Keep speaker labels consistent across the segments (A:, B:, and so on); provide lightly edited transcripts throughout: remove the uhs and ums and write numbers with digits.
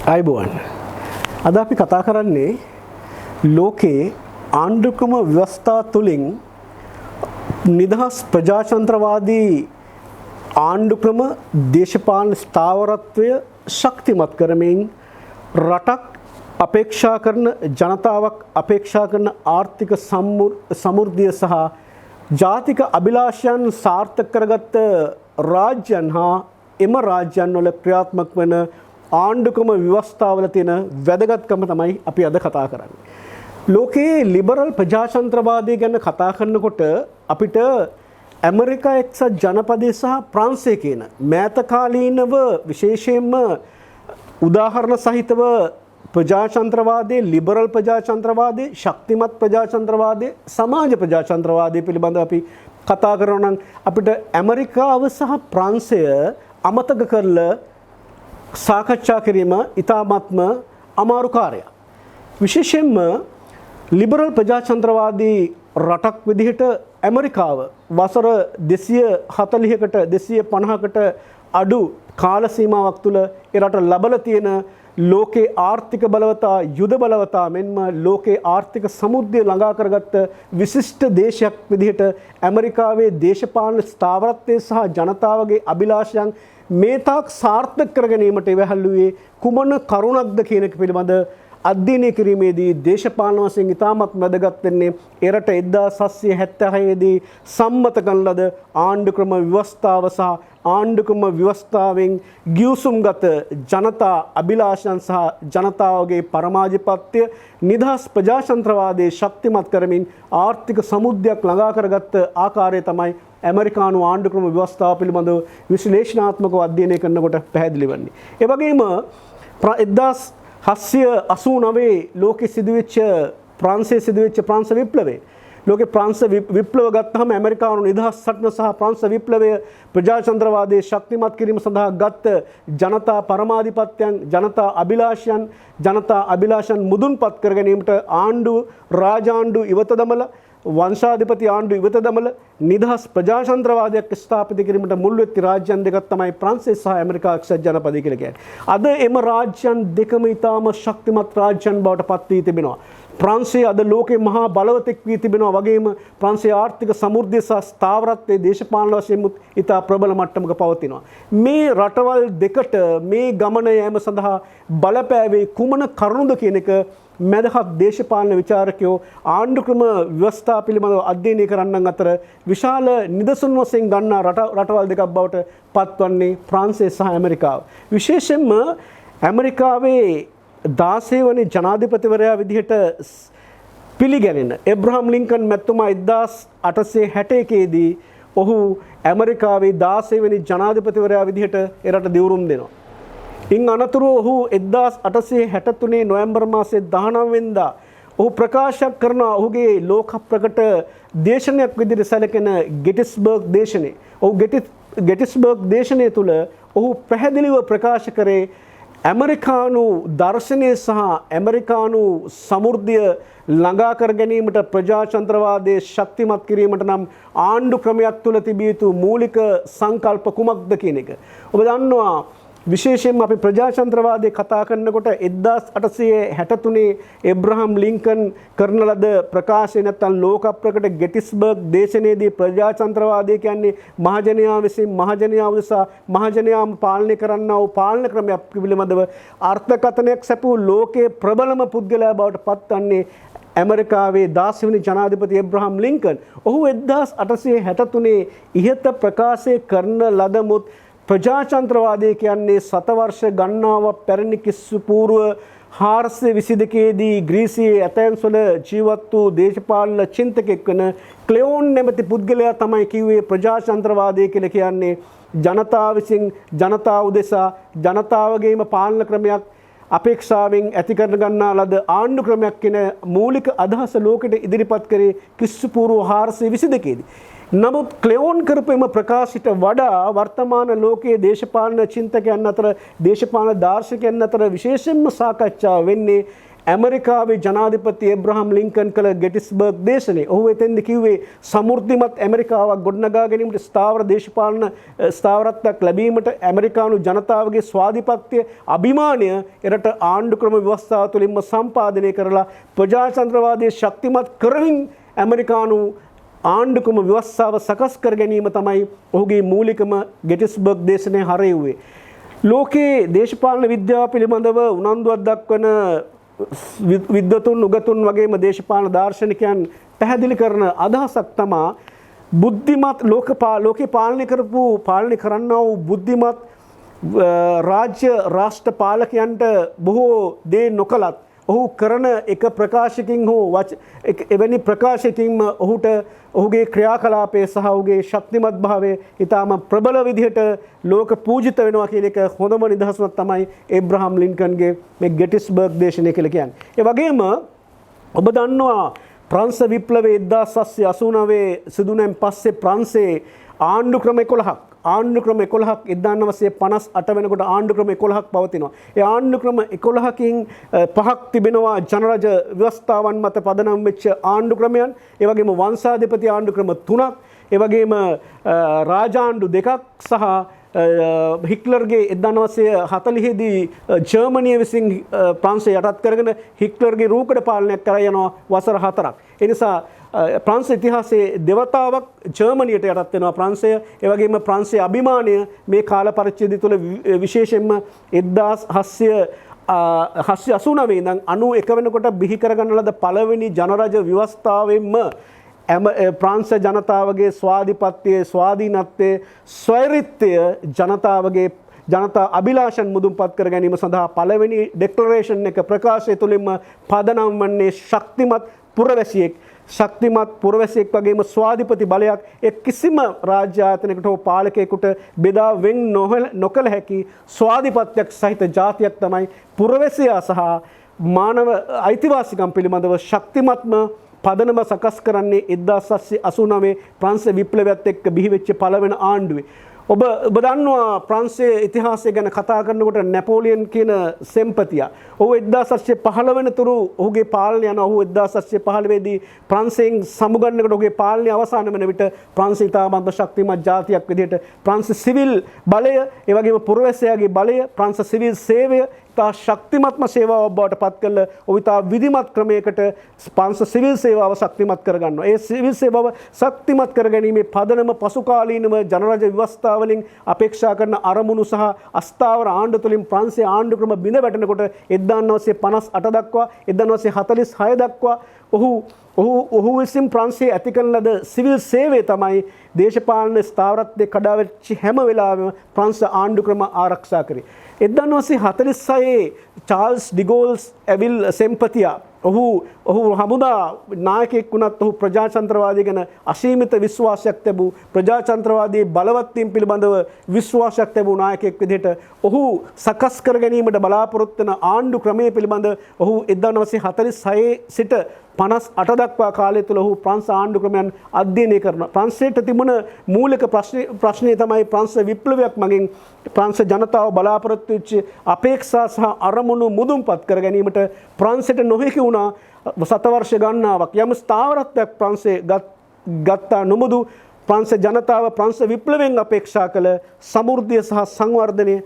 A: අයිබෝන් අද අපි කතා කරන්නේ ලෝකේ ආණ්ඩුක්‍රම ව්‍යවස්ථා තුලින් නිදහස් ප්‍රජාතන්ත්‍රවාදී ආණ්ඩුක්‍රම දේශපාලන ස්ථාවරත්වය ශක්තිමත් කරමින් රටක් අපේක්ෂා කරන ජනතාවක් අපේක්ෂා කරන ආර්ථික සමෘද්ධිය සහ ජාතික අභිලාෂයන් සාර්ථක කරගත් රාජ්‍යයන් හා එම රාජ්‍යයන් වල ක්‍රියාත්මක වන ආණ්ඩුක්‍රම ව්‍යවස්ථාවල තියෙන වැදගත්කම තමයි අපි අද කතා කරන්නේ. ලෝකයේ ලිබරල් ප්‍රජාතන්ත්‍රවාදය ගැන කතා කරනකොට අපිට ඇමරිකා එක්සත් ජනපදයේ සහ ප්‍රංශය කියන මෑත කාලීනව විශේෂයෙන්ම උදාහරණ සහිතව ප්‍රජාතන්ත්‍රවාදයේ ලිබරල් ප්‍රජාතන්ත්‍රවාදයේ ශක්තිමත් ප්‍රජාතන්ත්‍රවාදයේ සමාජ ප්‍රජාතන්ත්‍රවාදයේ පිළිබඳව අපි කතා කරනවා නම් අපිට ඇමරිකාව සහ ප්‍රංශය අමතක කරලා සාකච්ඡා කිරීම ඉතාමත්ම අමාරු කාර්යයක්. විශේෂයෙන්ම ලිබරල් ප්‍රජාතන්ත්‍රවාදී රටක් විදිහට ඇමරිකාව වසර 240කට 250කට අඩු කාල සීමාවක් තුළ ඒ රට ලබලා තියෙන ලෝකේ ආර්ථික බලවතා යුද බලවතා මෙන්ම ලෝකේ ආර්ථික සමුද්‍රය ළඟා කරගත්ත විශිෂ්ට දේශයක් විදිහට ඇමරිකාවේ දේශපාලන ස්ථාවරත්වය සහ ජනතාවගේ අභිලාෂයන් මේ තාක් සාර්ථක කර ගැනීමට ඉවහල්ලුවේ කුමන කරුණක්ද කියන එක පිළිබඳ අධ්‍යයනය කිරීමේදී දේශපාලන වශයෙන් ඉතාමත් වැදගත් වෙන්නේ එරට 1776 දී සම්මත කරන ලද ආණ්ඩුක්‍රම ව්‍යවස්ථාව සහ ආණ්ඩුක්‍රම ව්‍යවස්ථාවෙන් ගිවිසුම්ගත ජනතා අභිලාෂයන් සහ ජනතාවගේ පරමාධිපත්‍ය නිදහස් ප්‍රජාතන්ත්‍රවාදයේ ශක්තිමත් කරමින් ආර්ථික සමුද්‍රයක් ළඟා කරගත්ත ආකාරය තමයි ඇමරිකානු ආණ්ඩුක්‍රම ව්‍යවස්ථාව පිළිබඳව විශ්ලේෂණාත්මකව අධ්‍යයනය කරනකොට පැහැදිලි වෙන්නේ. ඒ වගේම 1789 ලෝකෙ සිදුවෙච්ච ප්‍රංශයේ සිදුවෙච්ච ප්‍රංශ විප්ලවය. ලෝකේ ප්‍රංශ විප්ලව ගත්තාම ඇමරිකානු නිදහස් සටන සහ ප්‍රංශ විප්ලවය ප්‍රජාතන්ත්‍රවාදයේ ශක්තිමත් කිරීම සඳහා ගත්ත ජනතා පරමාධිපත්‍යයන් ජනතා අභිලාෂයන් මුදුන්පත් කර ගැනීමට ආණ්ඩු රාජාණ්ඩු ඉවත දමලා වංශාධිපති ආණ්ඩු ඉවත දමල නිදහස් ප්‍රජාතන්ත්‍රවාදයක් ස්ථාපිත කිරීමට මුල් වෙච්ච රාජ්‍යයන් දෙකක් තමයි ප්‍රංශය සහ ඇමරිකා එක්සත් ජනපදය කියලා කියන්නේ. අද එම රාජ්‍යයන් දෙකම ඊටාම ශක්තිමත් රාජ්‍යයන් බවට පත් වී තිබෙනවා. ප්‍රංශය අද ලෝකේ මහා බලවතෙක් වී තිබෙනවා වගේම ප්‍රංශයේ ආර්ථික සමෘද්ධිය සහ ස්ථාවරත්වයේ දේශපාලන වශයෙන් ඉතා ප්‍රබල මට්ටමක පවතිනවා. මේ රටවල් දෙකට මේ ගමන යෑම සඳහා බලපෑවේ කුමන කරුණුද කියන එක මැදහත් දේශපාලන විචාරකයෝ ආණ්ඩුක්‍රම ව්‍යවස්ථා පිළිබඳව අධ්‍යයනය කරන්නන් අතර විශාල නිදසුන් වශයෙන් ගන්නා රටවල් දෙකක් බවට පත්වන්නේ ප්‍රංශය සහ ඇමරිකාව. විශේෂයෙන්ම ඇමරිකාවේ 16 වන ජනාධිපතිවරයා විදිහට පිළිගැනෙන එබ්‍රහම් ලින්කන් මැතිතුමා 1861 දී ඔහු ඇමරිකාවේ 16 වෙනි ජනාධිපතිවරයා විදිහට එරට දිවුරුම් දෙනවා. ඉන් අනතුරුව ඔහු 1863 නොවැම්බර් මාසයේ 19 වෙනිදා ඔහු ප්‍රකාශ කරන ඔහුගේ ලෝක ප්‍රකට දේශනයක් විදිහට සැලකෙන ගෙටිස්බර්ග් දේශනය. ඔහු ගෙටිස්බර්ග් දේශනය තුළ ඔහු පැහැදිලිව ප්‍රකාශ කරේ ඇමරිකානු දර්ශනය සහ ඇමරිකානු සමෘද්ධිය ළඟා කර ගැනීමට ප්‍රජාතන්ත්‍රවාදයේ ශක්තිමත් කිරීමට නම් ආණ්ඩු ක්‍රමයක් තුළ තිබිය යුතු මූලික සංකල්ප කුමක්ද කියන එක. ඔබ දන්නවා විශේෂයෙන්ම අපි ප්‍රජාතන්ත්‍රවාදයේ කතා කරනකොට 1863 එබ්‍රහම් ලින්කන් කරන ලද ප්‍රකාශය නැත්නම් ලෝක ප්‍රකට ගෙටිස්බර්ග් දේශනයේදී ප්‍රජාතන්ත්‍රවාදය කියන්නේ මහජනයා විසින් මහජනයා උදෙසා මහජනයාම පාලනය කරන්නා වූ පාලන ක්‍රමයක් පිළිබඳව අර්ථකථනයක් සැපූ ලෝකයේ ප්‍රබලම පුද්ගලයා බවට පත්වන්නේ ඇමරිකාවේ 16 වෙනි ජනාධිපති එබ්‍රහම් ලින්කන්. ඔහු 1863 ඉහත ප්‍රකාශය කරන ලදමුත් ප්‍රජාතන්ත්‍රවාදය කියන්නේ සතවර්ෂ ගණනාවක් පැරණි කිස්සු පූර්ව 422 දී ග්‍රීසියේ ඇතැන්ස් වල ජීවත් වූ දේශපාලන චින්තකෙක් වන ක්ලෙෝන් නැමැති පුද්ගලයා තමයි කිව්වේ ප්‍රජාතන්ත්‍රවාදය කියලා කියන්නේ ජනතාව විසින් ජනතාව උදෙසා ජනතාවගේම පාලන ක්‍රමයක් අපේක්ෂාවෙන් ඇති කර ගන්නා ලද ආණ්ඩු ක්‍රමයක් කියන මූලික අදහස ලෝකෙට ඉදිරිපත් කරේ කිස්සු පූර්ව 422 දී. නමුත් ක්ලෙෝන් කරපු එම ප්‍රකාශයට වඩා වර්තමාන ලෝකයේ දේශපාලන චින්තකයන් අතර දේශපාලන දාර්ශනිකයන් අතර විශේෂයෙන්ම සාකච්ඡා වෙන්නේ ඇමරිකාවේ ජනාධිපති ඒබ්‍රහම් ලින්කන් කළ ගෙටිස්බර්ග් දේශනේ ඔහු එතෙන්ද කිව්වේ සමෘද්ධිමත් ඇමරිකාවක් ගොඩනගා ගැනීමට ස්ථාවර දේශපාලන ස්ථාවරත්වයක් ලැබීමට ඇමරිකානු ජනතාවගේ ස්වාධිපත්‍ය අභිමානය එරට ආණ්ඩු ක්‍රම ව්‍යවස්ථාව තුළින්ම සම්පාදනය කරලා ප්‍රජාතන්ත්‍රවාදයේ ශක්තිමත් කරමින් ඇමරිකානු ආණ්ඩුක්‍රම ව්‍යවස්ථාව සකස් කර ගැනීම තමයි ඔහුගේ මූලිකම ගෙටිස්බර්ග් දේශනය හරයුවේ. ලෝකයේ දේශපාලන විද්‍යාව පිළිබඳව උනන්දුවක් දක්වන විද්වතුන් උගතුන් වගේම දේශපාලන දාර්ශනිකයන් පැහැදිලි කරන අදහසක් තමා බුද්ධිමත් ලෝකේ පාලනය කරන්නා වූ බුද්ධිමත් රාජ්‍ය රාෂ්ට්‍ර පාලකයන්ට බොහෝ දේ නොකලත් ඔහු කරන එක ප්‍රකාශකින් හෝ එවැනි ප්‍රකාශකින්ම ඔහුට ඔහුගේ ක්‍රියාකලාපය සහ ඔහුගේ ශක්තිමත් භාවය ඉතාම ප්‍රබල විදිහට ලෝක පූජිත වෙනවා කියන එක හොඳම නිදහසක් තමයි ඒබ්‍රහම් ලින්කන්ගේ මේ ගෙටිස්බර්ග් දේශනය කියලා කියන්නේ. ඒ වගේම ඔබ දන්නවා ප්‍රංශ විප්ලවයේ 1789 සිදුවීමෙන් පස්සේ ප්‍රංශයේ ආණ්ඩු ක්‍රම 11ක් ආණ්ඩු ක්‍රම 11ක් 1958 වෙනකොට ආණ්ඩු ක්‍රම 11ක් පවතිනවා. ඒ ආණ්ඩු ක්‍රම 11කින් පහක් තිබෙනවා ජනරජ ව්‍යවස්ථාවන් මත පදනම් වෙච්ච ආණ්ඩු ක්‍රමයන්. ඒ වගේම වංශාධිපති ආණ්ඩු ක්‍රම 3ක්. ඒ වගේම රාජාණ්ඩු 2ක් සහ හිට්ලර්ගේ 1940 දී ජර්මනිය විසින් ප්‍රංශය යටත් කරගෙන හිට්ලර්ගේ රූකඩ පාලනයක් කරා යනවා වසර 4ක්. ඒ නිසා ප්‍රංශ ඉතිහාසයේ දෙවතාවක් ජර්මනියට යටත් වෙනවා ප්‍රංශය. ඒ වගේම ප්‍රංශයේ අභිමානය මේ කාල පරිච්ඡේදය තුළ විශේෂයෙන්ම 1789 ඉඳන් 91 වෙනකොට බිහි කරගන්න ලද පළවෙනි ජනරජ ව්‍යවස්ථාවෙන්ම ප්‍රංශ ජනතාවගේ ස්වාධිපත්‍යයේ ස්වාධීනත්වයේ ස්වෛරීත්වය ජනතා අභිලාෂන් මුදුන්පත් කර ගැනීම සඳහා පළවෙනි ඩෙක්ලරේෂන් එක ප්‍රකාශය තුළින්ම පදනම් වන්නේ ශක්තිමත් පුරවැසියෙක් වගේම ස්වාධිපති බලයක් කිසිම රාජ්‍ය ආයතනයකට හෝ පාලකයෙකුට බෙදා වෙන් නොකළ හැකි ස්වාධිපත්‍යයක් සහිත ජාතියක් තමයි පුරවැසියා සහ මානව අයිතිවාසිකම් පිළිබඳව ශක්තිමත්ම පදනම සකස් කරන්නේ 1789 ප්‍රංශ විප්ලවයත් එක්ක බිහිවෙච්ච පළවෙනි ආණ්ඩුවේ. ඔබ දන්නවා ප්‍රංශයේ ඉතිහාසය ගැන කතා කරනකොට නැපෝලියන් කියන සෙම්පතිය. ඔහු 1715 වෙනතුරු ඔහුගේ පාලනය යන ඔහු 1715 දී ප්‍රංශයෙන් සමුගන්නකොට ඔහුගේ පාලනය අවසන් වෙන විට ප්‍රංශ ඉතාමත් ශක්තිමත් ජාතියක් විදිහට ප්‍රංශ සිවිල් බලය, ඒ වගේම පුරවැසියාගේ බලය, ප්‍රංශ සිවිල් සේවය ඉතා ශක්තිමත්ම සේවාවක් බවට පත් කළ ඔහු ඉතා විධිමත් ක්‍රමයකට ප්‍රංශ සිවිල් සේවාව ශක්තිමත් කරගන්නවා. ඒ සිවිල් සේවාව ශක්තිමත් කරගැනීමේ පදනම පසුකාලීනව ජනරජ ව්‍යවස්ථාව වලින් අපේක්ෂා කරන අරමුණු සහ අස්ථාවර ආණ්ඩු තුලින් ප්‍රංශයේ ආණ්ඩු ක්‍රම බිඳ වැටෙනකොට 1958 දක්වා 1946 දක්වා ඔහු විසින් ප්‍රංශයේ ඇති කරන ලද සිවිල් සේවය තමයි දේශපාලන ස්ථාවරත්වයේ කඩාවැටි හැම වෙලාවෙම ප්‍රංශ ආණ්ඩු ක්‍රම ආරක්ෂා කරේ. 1946 චාල්ස් ඩිගෝල්ස් ඇවිල් සෙම්පතියා ඔහු හමුදා නායකයෙක් වුණත් ඔහු ප්‍රජාතන්ත්‍රවාදය ගැන අසීමිත විශ්වාසයක් තිබූ ප්‍රජාතන්ත්‍රවාදයේ බලවත් වීම පිළිබඳව විශ්වාසයක් තිබූ නායකයෙක් විදිහට ඔහු සකස් කර ගැනීමට බලාපොරොත්තු වන ආණ්ඩු ක්‍රමයේ පිළිබඳ ඔහු 1946 සිට 58 දක්වා කාලය තුළ ඔහු ප්‍රංශ ආණ්ඩු ක්‍රමයන් අධ්‍යයනය කරනවා. ප්‍රංශයට තිබුණ මූලික ප්‍රශ්නය තමයි ප්‍රංශ විප්ලවයක් මගින් ප්‍රංශ ජනතාව බලාපොරොත්තු වෙච්ච අපේක්ෂා සහ අරමුණු මුදුන්පත් කර ගැනීමට ප්‍රංශයට නොහැකි වුණා. සතවර්ෂ ගණනාවක් යම් ස්ථාවරත්වයක් ප්‍රංශයේ ගත්තා නොමුදු ප්‍රංශ ජනතාව ප්‍රංශ විප්ලවයෙන් අපේක්ෂා කළ සමෘද්ධිය සහ සංවර්ධනය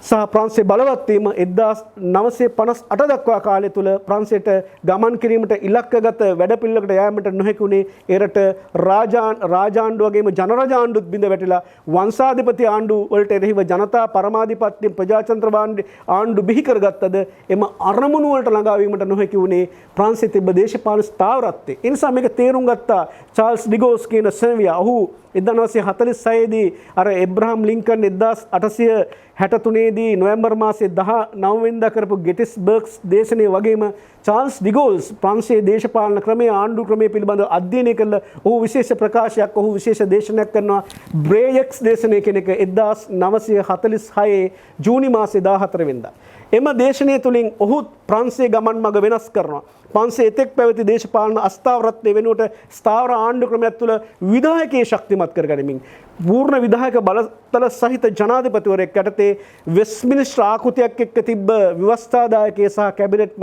A: සහ ප්‍රංශයේ බලවත් වීම 1958 දක්වා කාලය තුල ප්‍රංශයට ගමන් කිරීමට ඉලක්කගත වැඩපිළිවෙලකට යෑමට නොහැකි වුණේ එරට රාජාණ්ඩු වගේම ජනරජ ආණ්ඩුත් බිඳ වැටිලා වංශාධිපති ආණ්ඩු වලට එරෙහිව ජනතා පරමාධිපත්‍ය ප්‍රජාතන්ත්‍රවාදී ආණ්ඩු බිහි කරගත්තද එම අරමුණු වලට ළඟා වීමට නොහැකි වුණේ ප්‍රංශයේ තිබ්බ දේශපාලන ස්ථාවරත්වය. ඒ නිසා මේක තේරුම් ගත්තා චාල්ස් ඩිගෝස් කියන සෙවියා. ඔහු 1946 දී අර ඒබ්‍රහම් ලින්කන් 1863 දී නොවැම්බර් මාසයේ 19 වෙනිදා කරපු ගෙටිස්බර්ග් දේශනය වගේම චාල්ස් ඩිගෝල්ස් ප්‍රංශයේ දේශපාලන ක්‍රමයේ ආණ්ඩු ක්‍රමයේ පිළිබඳව අධ්‍යයනය කළ ඔහු විශේෂ ප්‍රකාශයක් ඔහු විශේෂ දේශනයක් කරනවා බ්‍රේයක්ස් දේශනය කියන එක 1946 ජූනි මාසයේ 14 වෙනිදා. එම දේශනය තුළින් ඔහු ප්‍රංශයේ ගමන් මඟ වෙනස් කරනවා. ප්‍රංශයේ එතෙක් පැවති දේශපාලන අස්ථාවරත්වය වෙනුවට ස්ථාවර ආණ්ඩු ක්‍රමයක් තුළ විධායකයේ ශක්තිමත් කරගනිමින් පූර්ණ විධායක බලතල සහිත ජනාධිපතිවරයෙක් යටතේ වෙස්ට්මිනිස්ටර් ආකෘතියක් එක්ක තිබ්බ ව්‍යවස්ථාදායකයේ සහ කැබිනට්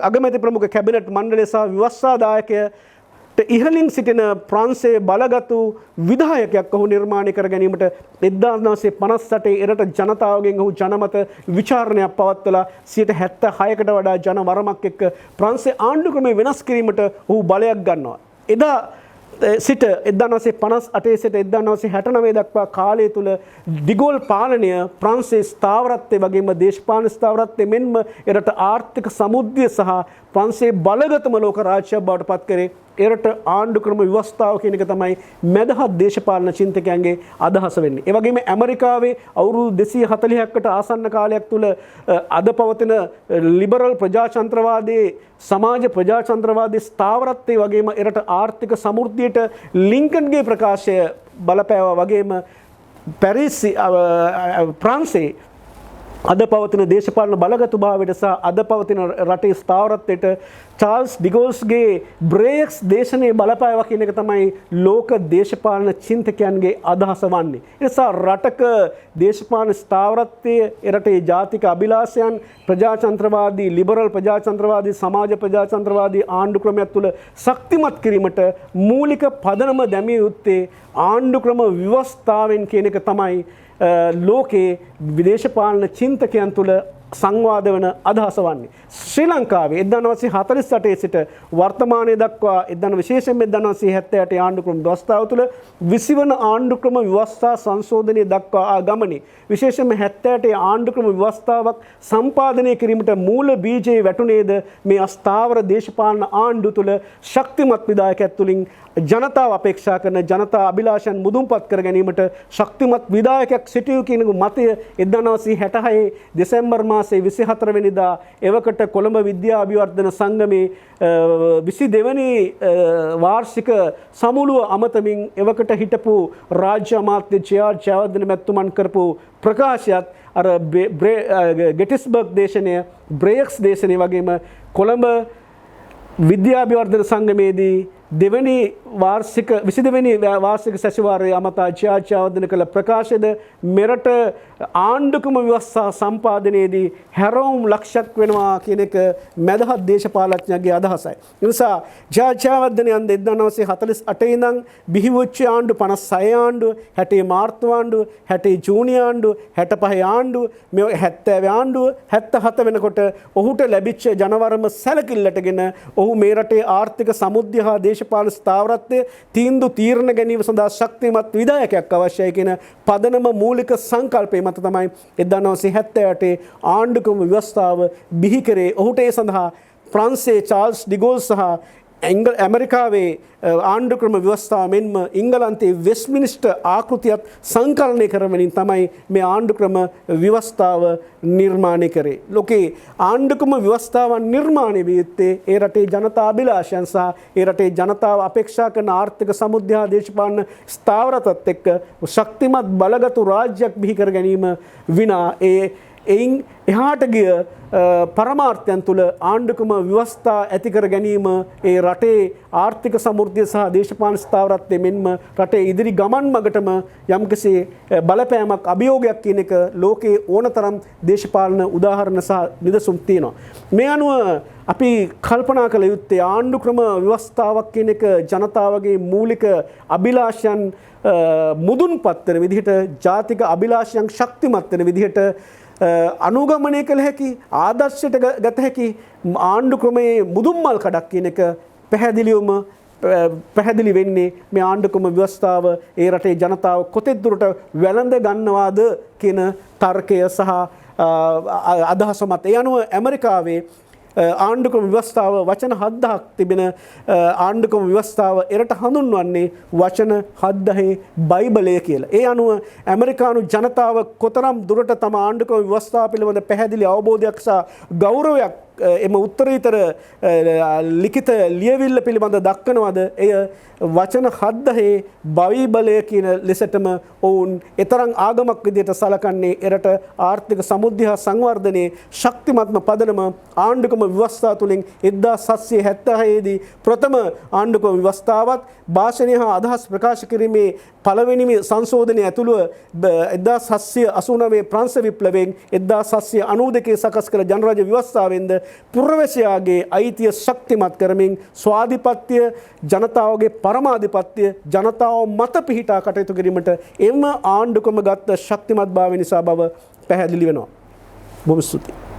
A: අගමැති ප්‍රමුඛ කැබිනට් මණ්ඩලය සහ ව්‍යවස්ථාදායකය ඉහලින් සිටින ප්‍රංශයේ බලගතු විධායකයක් ඔහු නිර්මාණය කර ගැනීමට 1958 එරට ජනතාවගෙන් ඔහු ජනමත විචාරණයක් පවත්වලා 76කට වඩා ජන වරමක් එක්ක ප්‍රංශයේ ආණ්ඩු ක්‍රමය වෙනස් කිරීමට ඔහු බලයක් ගන්නවා. එදා සිට 1958 සිට 1969 දක්වා කාලය තුල ඩිගෝල් පාලනය ප්‍රංශයේ ස්ථාවරත්වය වගේම දේශපාලන ස්ථාවරත්වය මෙන්ම එරට ආර්ථික සමුද්දය සහ ප්‍රංශයේ බලගතම ලෝක රාජ්‍යයක් බවට පත් කරේ එරට ආණ්ඩු ක්‍රම ව්‍යවස්ථාව කියන එක තමයි මැදහත් දේශපාලන චින්තකයන්ගේ අදහස වෙන්නේ. ඒ වගේම ඇමරිකාවේ අවුරුදු 240කට ආසන්න කාලයක් තුල අද පවතින ලිබරල් ප්‍රජාතන්ත්‍රවාදයේ සමාජ ප්‍රජාතන්ත්‍රවාදයේ ස්ථාවරත්වයේ වගේම එරට ආර්ථික සමෘද්ධියට ලින්කන්ගේ ප්‍රකාශය බලපෑවා වගේම පැරිස් ප්‍රංශයේ අද පවතින දේශපාලන බලගතුභාවයට සහ අද පවතින රටේ ස්ථාවරත්වයට චාල්ස් ඩිගෝල්ස්ගේ බ්‍රේක්ස් දේශනයේ බලපෑවා කියන එක තමයි ලෝක දේශපාලන චින්තකයන්ගේ අදහස වන්නේ. ඒ නිසා රටක දේශපාලන ස්ථාවරත්වයේ එරටේ ජාතික අභිලාෂයන් ප්‍රජාතන්ත්‍රවාදී ලිබරල් ප්‍රජාතන්ත්‍රවාදී සමාජ ප්‍රජාතන්ත්‍රවාදී ආණ්ඩු ක්‍රමයක් තුළ ශක්තිමත් කිරීමට මූලික පදනම දැමිය යුත්තේ ආණ්ඩු ක්‍රම ව්‍යවස්ථාවෙන් කියන එක තමයි ලෝකයේ විදේශපාලන චින්තකයන් තුළ සංවාද වන අදහස වන්නේ. ශ්‍රී ලංකාවේ 1948 සිට වර්තමානයේ දක්වා විශේෂයෙන්ම 1978 ආණ්ඩු ක්‍රම ව්‍යවස්ථාව තුළ 20 වන ආණ්ඩු ක්‍රම ව්‍යවස්ථා සංශෝධනය දක්වා ආ ගමනේ විශේෂයෙන්ම 78 ආණ්ඩු ක්‍රම ව්‍යවස්ථාවක් සම්පාදනය කිරීමට මූල බීජයේ වැටුනේද මේ අස්ථාවර දේශපාලන ආණ්ඩු තුළ ශක්තිමත් විධායකයක් තුළින් ජනතාව අපේක්ෂා කරන ජනතා අභිලාෂයන් මුදුන්පත් කර ගැනීමට ශක්තිමත් විධායකයක් සිටියු කියන මතය 1966 දෙසැම්බර් මාසයේ 24 වෙනිදා එවකට කොළඹ විද්‍යා අභිවර්ධන සංගමේ 22 වෙනි වාර්ෂික සමුළුව අමතමින් එවකට හිටපු රාජ්‍ය අමාත්‍ය ජයවර්ධන මැතිතුමන් කරපු ප්‍රකාශයත් අර ගෙටිස්බර්ග් දේශනය බ්‍රේක්ස් දේශනය වගේම කොළඹ විද්‍යාභිවර්ධන සංගමේදී 22 වෙනි වාර්ෂික සැසිවාරයේ අමතා ජයවර්ධන කළ ප්‍රකාශයද මෙරට ආණ්ඩුක්‍රම ව්‍යවස්ථා සම්පාදනයේදී හැරවුම් ලක්ෂයක් වෙනවා කියන එක මැදහත් දේශපාලඥයන්ගේ අදහසයි. ඒ නිසා ජයවර්ධන යන 1948 ඉඳන් බිහිවෙච්ච ආණ්ඩු 56 ආණ්ඩුව, 60 මාර්තු ආණ්ඩුව, 60 ජූනි ආණ්ඩුව, 65 ආණ්ඩුව, මේ 70 ආණ්ඩුව 77 වෙනකොට ඔහුට ලැබිච්ච ජනවරම සැලකිල්ලටගෙන ඔහු මේ රටේ ආර්ථික සමුද්‍ය හා දේශපාලන ස්ථාවරත්වය තීරණ ගැනීම සඳහා ශක්තිමත් විධායකයක් අවශ්‍යයි කියන පදනම මූලික සංකල්පය මත තමයි 1978 ආණ්ඩුක්‍රම ව්‍යවස්ථාව බිහි කරේ. ඔහුට ඒ සඳහා ප්‍රංශයේ චාල්ස් ඩිගෝල් සහ ඇමරිකාවේ ආණ්ඩුක්‍රම ව්‍යවස්ථාව මෙන්ම ඉංගලන්තයේ වෙස්ට්මිනිස්ටර් ආකෘතියත් සංකලනය කරමින් තමයි මේ ආණ්ඩුක්‍රම ව්‍යවස්ථාව නිර්මාණය කරේ. ලෝකේ ආණ්ඩුක්‍රම ව්‍යවස්ථාවන් නිර්මාණය විය යුත්තේ ඒ රටේ ජනතා අභිලාෂයන් සහ ඒ රටේ ජනතාව අපේක්ෂා කරන ආර්ථික සමුද්‍ය හා දේශපාලන ස්ථාවරත්වයත් එක්ක ශක්තිමත් බලගතු රාජ්‍යයක් බිහි කර ගැනීම විනා එයින් එහාට ගිය පරමාර්ථයන් තුළ ආණ්ඩුක්‍රම ව්‍යවස්ථා ඇති කර ගැනීම ඒ රටේ ආර්ථික සමෘද්ධිය සහ දේශපාලන ස්ථාවරත්වය මෙන්ම රටේ ඉදිරි ගමන් මගටම යම්කිසි බලපෑමක් අභියෝගයක් කියන එක ලෝකයේ ඕනතරම් දේශපාලන උදාහරණ සහ නිදසුන් තියෙනවා. මේ අනුව අපි කල්පනා කළ යුත්තේ ආණ්ඩුක්‍රම ව්‍යවස්ථාවක් කියන එක ජනතාවගේ මූලික අභිලාෂයන් මුදුන්පත් වෙන විදිහට ජාතික අභිලාෂයන් ශක්තිමත් වෙන විදිහට අනුගමනය කළ හැකි ආදර්ශයට ගත හැකි ආණ්ඩු ක්‍රමයේ මුදුන්මල් කඩක් කියන එක පැහැදිලි වෙන්නේ මේ ආණ්ඩුක්‍රම ව්‍යවස්ථාව ඒ රටේ ජනතාව කොතෙක් දුරට වැළඳ ගන්නවාද කියන තර්කය සහ අදහස මත. ඒ අනුව ඇමරිකාවේ ආණ්ඩුක්‍රම ව්‍යවස්ථාව වචන 7000ක් තිබෙන ආණ්ඩුක්‍රම ව්‍යවස්ථාව එරට හඳුන්වන්නේ වචන 7000 බයිබලය කියලා. ඒ අනුව ඇමරිකානු ජනතාව කොතරම් දුරට තම ආණ්ඩුක්‍රම ව්‍යවස්ථාව පිළිබඳ පැහැදිලි අවබෝධයක් සහ ගෞරවයක් එම උත්තරීතර ලිඛිත ලියවිල්ල පිළිබඳ දක්වනවාද? එය වචන 7 බයිබලය කියන ලෙසටම ඔවුන් එතරම් ආගමක් විදිහට සලකන්නේ. එරට ආර්ථික සමෘද්ධිය හා සංවර්ධනයේ ශක්තිමත්ම පදනම ආණ්ඩුක්‍රම ව්‍යවස්ථාව තුළින් 1776 දී ප්‍රථම ආණ්ඩුක්‍රම ව්‍යවස්ථාවත් භාෂණය හා අදහස් ප්‍රකාශ කිරීමේ පළවෙනිම සංශෝධනය ඇතුළුව 1789 ප්‍රංශ විප්ලවයෙන් 1792 සකස් කළ ජනරාජ්‍ය ව්‍යවස්ථාවෙන්ද පුරවැසියාගේ අයිතිය ශක්තිමත් කරමින් ස්වාධිපත්‍ය ජනතාවගේ පරමාධිපත්‍ය ජනතාව මත පිහිටා කටයුතු කිරීමට එම ආණ්ඩුක්‍රම ගත්ත ශක්තිමත් භාවය නිසා බව පැහැදිලි වෙනවා. බොහොම ස්තුතියි.